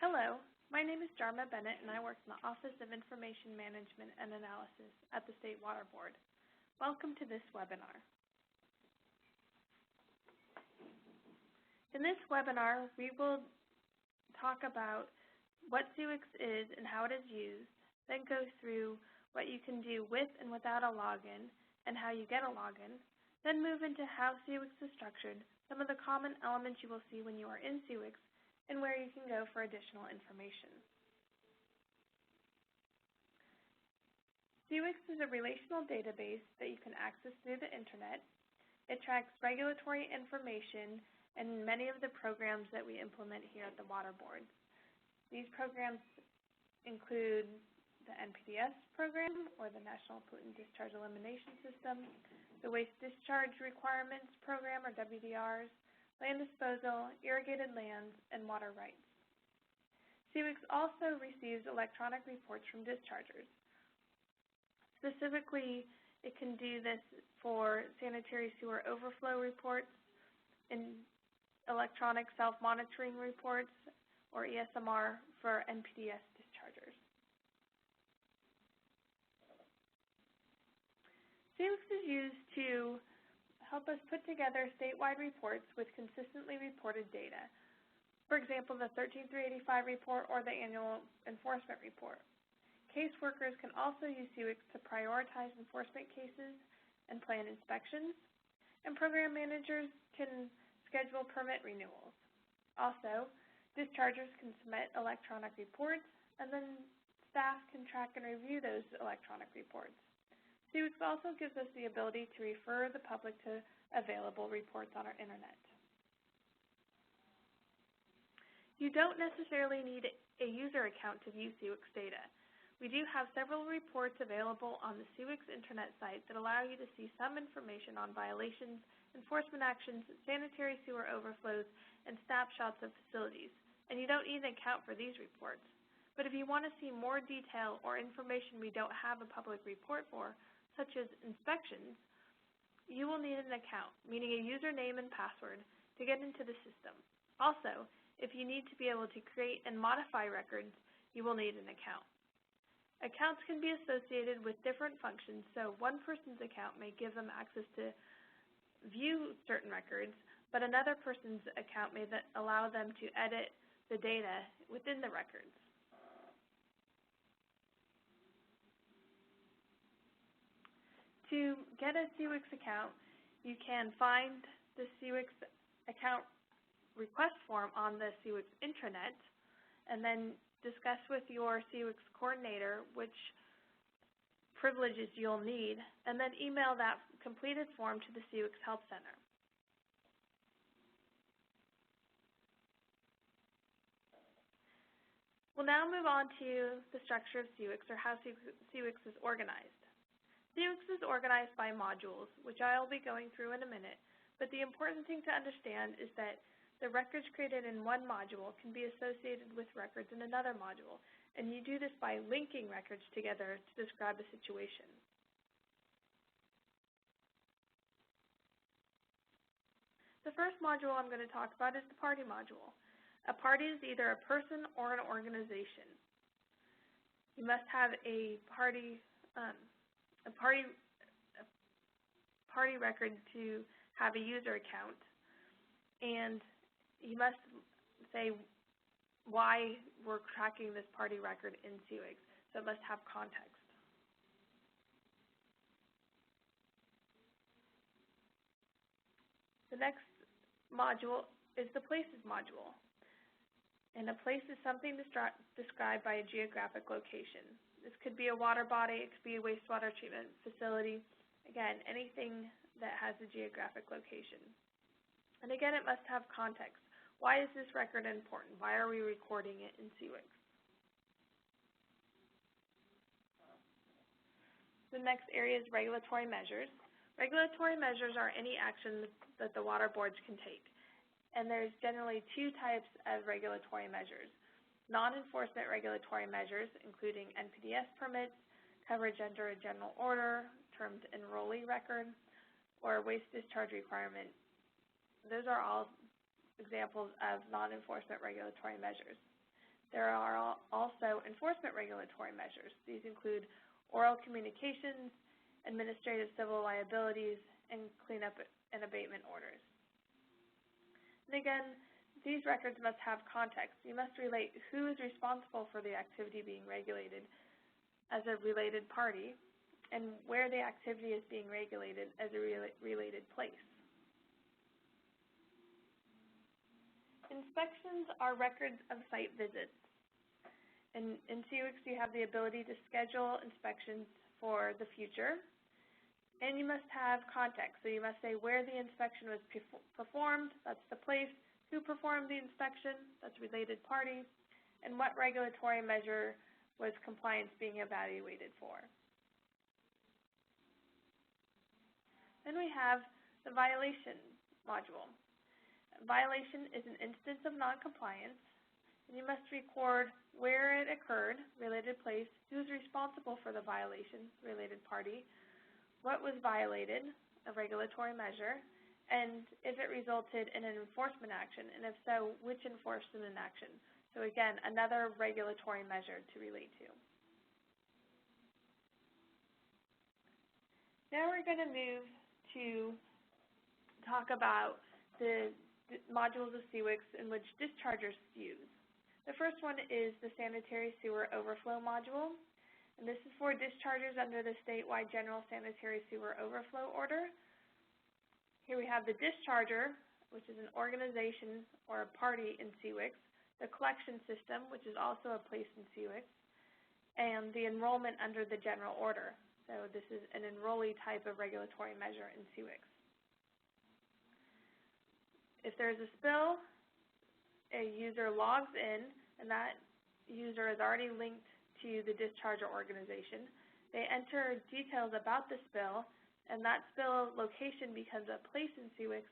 Hello, my name is Jarma Bennett and I work in the Office of Information Management and Analysis at the State Water Board. Welcome to this webinar. In this webinar, we will talk about what CIWQS is and how it is used, then go through what you can do with and without a login and how you get a login, then move into how CIWQS is structured, some of the common elements you will see when you are in CIWQS, and where you can go for additional information. CIWQS is a relational database that you can access through the internet. It tracks regulatory information and many of the programs that we implement here at the Water Board. These programs include the NPDES program, or the National Pollutant Discharge Elimination System, the Waste Discharge Requirements Program, or WDRs, land disposal, irrigated lands, and water rights. CIWQS also receives electronic reports from dischargers. Specifically, it can do this for sanitary sewer overflow reports, and electronic self-monitoring reports, or ESMR, for NPDES dischargers. CIWQS is used to help us put together statewide reports with consistently reported data. For example, the 13385 report or the annual enforcement report. Caseworkers can also use CIWQS to prioritize enforcement cases and plan inspections, and program managers can schedule permit renewals. Also, dischargers can submit electronic reports, and then staff can track and review those electronic reports. CIWQS also gives us the ability to refer the public to available reports on our internet. You don't necessarily need a user account to view CIWQS data. We do have several reports available on the CIWQS internet site that allow you to see some information on violations, enforcement actions, sanitary sewer overflows, and snapshots of facilities. And you don't need an account for these reports. But if you want to see more detail or information we don't have a public report for, such as inspections, you will need an account, meaning a username and password, to get into the system. Also, if you need to be able to create and modify records, you will need an account. Accounts can be associated with different functions, so one person's account may give them access to view certain records, but another person's account may allow them to edit the data within the records. To get a CIWQS account, you can find the CIWQS account request form on the CIWQS intranet, and then discuss with your CIWQS coordinator which privileges you'll need, and then email that completed form to the CIWQS Help Center. We'll now move on to the structure of CIWQS, or how CIWQS is organized. CIWQS is organized by modules, which I'll be going through in a minute, but the important thing to understand is that the records created in one module can be associated with records in another module, and you do this by linking records together to describe a situation. The first module I'm going to talk about is the party module. A party is either a person or an organization. You must have a party record to have a user account, and you must say why we're tracking this party record in CIWQS, so it must have context. The next module is the places module, and a place is something described by a geographic location. This could be a water body, it could be a wastewater treatment facility. Again, anything that has a geographic location. And again, it must have context. Why is this record important? Why are we recording it in CIWQS? The next area is regulatory measures. Regulatory measures are any action that the water boards can take. And there's generally two types of regulatory measures. Non-enforcement regulatory measures, including NPDES permits, coverage under a general order, termed enrollee record, or waste discharge requirement. Those are all examples of non-enforcement regulatory measures. There are also enforcement regulatory measures. These include oral communications, administrative civil liabilities, and cleanup and abatement orders. And again, these records must have context. You must relate who is responsible for the activity being regulated as a related party and where the activity is being regulated as a related place. Inspections are records of site visits. In CIWQS, you have the ability to schedule inspections for the future, and you must have context. So you must say where the inspection was performed, that's the place, who performed the inspection, that's related parties, and what regulatory measure was compliance being evaluated for. Then we have the violation module. Violation is an instance of noncompliance, and you must record where it occurred, related place, who's responsible for the violation, related party, what was violated, a regulatory measure, and if it resulted in an enforcement action, and if so, which enforcement action. So again, another regulatory measure to relate to. Now we're going to move to talk about the modules of CIWQS in which dischargers use. The first one is the sanitary sewer overflow module, and this is for dischargers under the statewide general sanitary sewer overflow order. Here we have the discharger, which is an organization or a party in CIWQS, the collection system, which is also a place in CIWQS, and the enrollment under the general order. So this is an enrollee type of regulatory measure in CIWQS. If there's a spill, a user logs in, and that user is already linked to the discharger organization. They enter details about the spill, and that spill location becomes a place in CIWQS,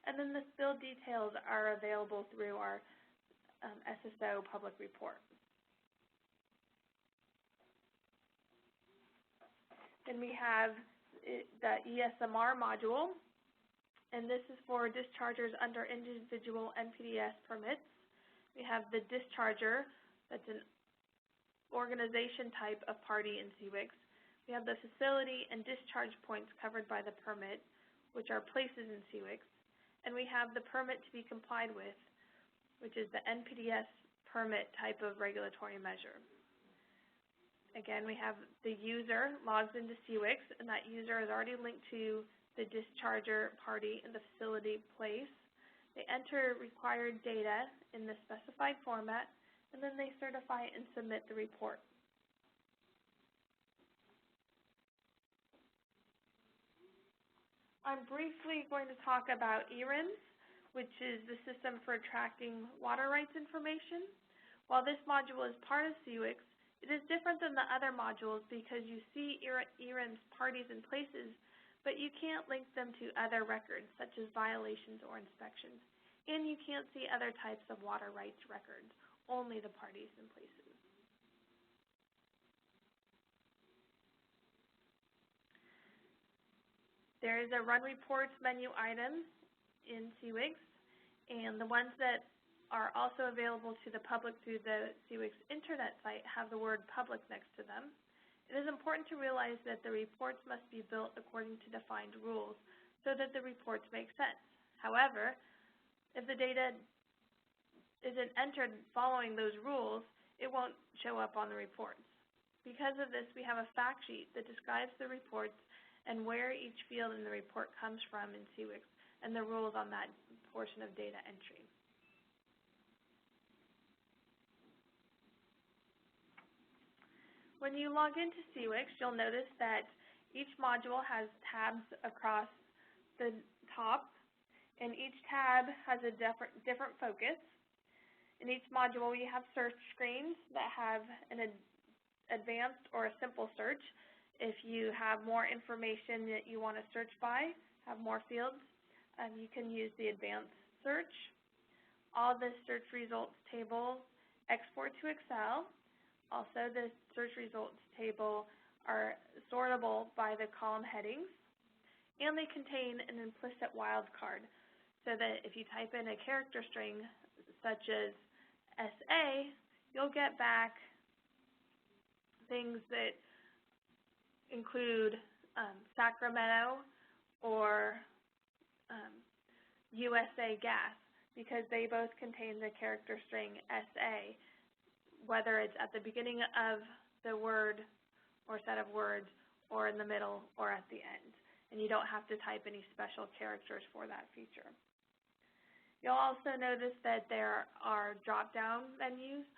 and then the spill details are available through our SSO public report. Then we have the ESMR module, and this is for dischargers under individual NPDES permits. We have the discharger, that's an organization type of party in CIWQS. We have the facility and discharge points covered by the permit, which are places in CIWQS. And we have the permit to be complied with, which is the NPDES permit type of regulatory measure. Again, we have the user logs into CIWQS, and that user is already linked to the discharger party in the facility place. They enter required data in the specified format, and then they certify and submit the report. I'm briefly going to talk about eWRIMS, which is the system for tracking water rights information. While this module is part of CIWQS, it is different than the other modules because you see eWRIMS parties and places, but you can't link them to other records, such as violations or inspections. And you can't see other types of water rights records, only the parties and places. There is a Run Reports menu item in CIWQS, and the ones that are also available to the public through the CIWQS internet site have the word public next to them. It is important to realize that the reports must be built according to defined rules so that the reports make sense. However, if the data isn't entered following those rules, it won't show up on the reports. Because of this, we have a fact sheet that describes the reports and where each field in the report comes from in CIWQS and the rules on that portion of data entry. When you log into CIWQS, you'll notice that each module has tabs across the top, and each tab has a different focus. In each module, you have search screens that have an advanced or a simple search. If you have more information that you want to search by, have more fields, you can use the advanced search. All the search results tables export to Excel. Also, the search results table are sortable by the column headings, and they contain an implicit wildcard, so that if you type in a character string such as SA, you'll get back things that include Sacramento or USA gas, because they both contain the character string SA, whether it's at the beginning of the word or set of words, or in the middle, or at the end. And you don't have to type any special characters for that feature. You'll also notice that there are drop-down menus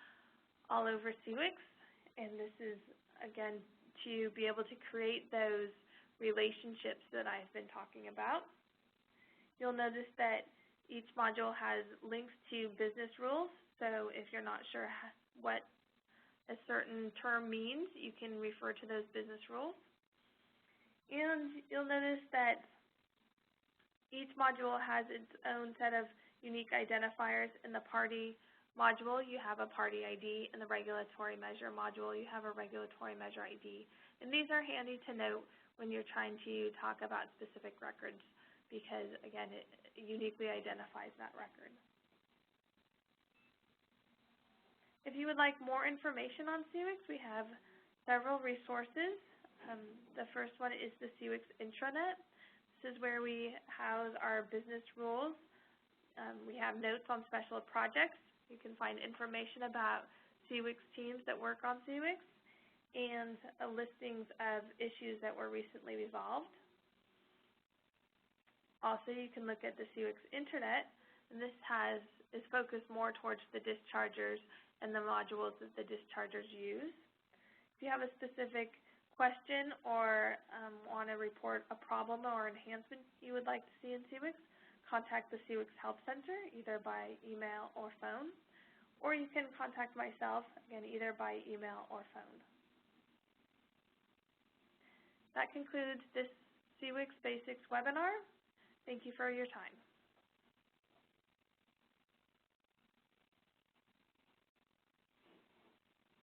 all over CIWQS, and this is, again, to be able to create those relationships that I've been talking about. You'll notice that each module has links to business rules, so if you're not sure what a certain term means, you can refer to those business rules. And you'll notice that each module has its own set of unique identifiers. In the party module, you have a party ID. In the regulatory measure module, you have a regulatory measure ID. And these are handy to note when you're trying to talk about specific records, because, again, it uniquely identifies that record. If you would like more information on CIWQS, we have several resources. The first one is the CIWQS intranet. This is where we house our business rules. We have notes on special projects. You can find information about CIWQS teams that work on CIWQS and listings of issues that were recently resolved. Also, you can look at the CIWQS Internet, and this is focused more towards the dischargers and the modules that the dischargers use. If you have a specific question or want to report a problem or enhancement you would like to see in CIWQS, contact the CIWQS Help Center either by email or phone, or you can contact myself, again, either by email or phone. That concludes this CIWQS Basics webinar. Thank you for your time.